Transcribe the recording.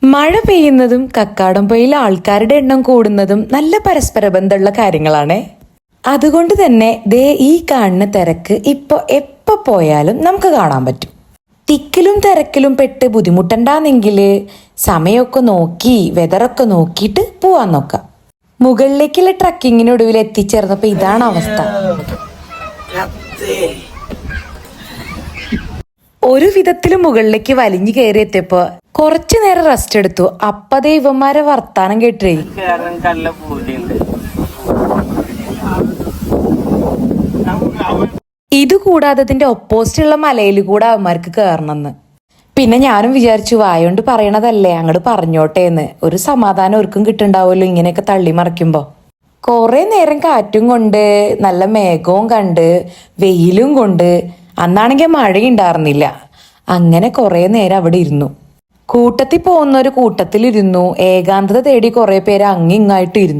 മഴ പെയ്യുന്നതും കക്കാടംപൊയിൽ ആൾക്കാരുടെ എണ്ണം കൂടുന്നതും നല്ല പരസ്പര ബന്ധമുള്ള കാര്യങ്ങളാണേ. അതുകൊണ്ട് തന്നെ ദേ ഈ കാണുന്ന തിരക്ക് എപ്പോ പോയാലും നമുക്ക് കാണാൻ പറ്റും. തിക്കിലും തിരക്കിലും പെട്ട് ബുദ്ധിമുട്ടണ്ടെങ്കിൽ സമയമൊക്കെ നോക്കി വെതറൊക്കെ നോക്കിയിട്ട് പോവാൻ നോക്കാം. മുകളിലേക്കുള്ള ട്രക്കിങ്ങിനൊടുവിൽ എത്തിച്ചേർന്നപ്പോ ഇതാണ് അവസ്ഥ. ഒരു വിധത്തില് മുകളിലേക്ക് വലിഞ്ഞു കയറി എത്തിയപ്പോ കുറച്ചു നേരം റെസ്റ്റ് എടുത്തു. അപ്പതേ ഇവന്മാരെ വർത്താനം കേട്ടേ. ഇതുകൂടാതെ അതിന്റെ ഒപ്പോസിറ്റുള്ള മലയിൽ കൂടെ അവന്മാർക്ക് കയറണമെന്ന്. പിന്നെ ഞാനും വിചാരിച്ചു വായോണ്ട് പറയണതല്ലേ അങ്ങോട്ട് പറഞ്ഞോട്ടേന്ന്. ഒരു സമാധാനം ഒരുക്കും കിട്ടുണ്ടാവുമല്ലോ ഇങ്ങനെയൊക്കെ തള്ളി മറിക്കുമ്പോ. കുറെ നേരം കാറ്റും കൊണ്ട് നല്ല മേഘവും കണ്ട് വെയിലും കൊണ്ട് അന്നാണെങ്കിൽ മഴയുണ്ടായിരുന്നില്ല. അങ്ങനെ കുറെ നേരം അവിടെ ഇരുന്നു. കൂട്ടത്തിൽ പോകുന്നൊരു കൂട്ടത്തിലിരുന്നു. ഏകാന്തത തേടി കുറെ പേര് അങ്ങിങ്ങായിട്ട് ഇരുന്നു.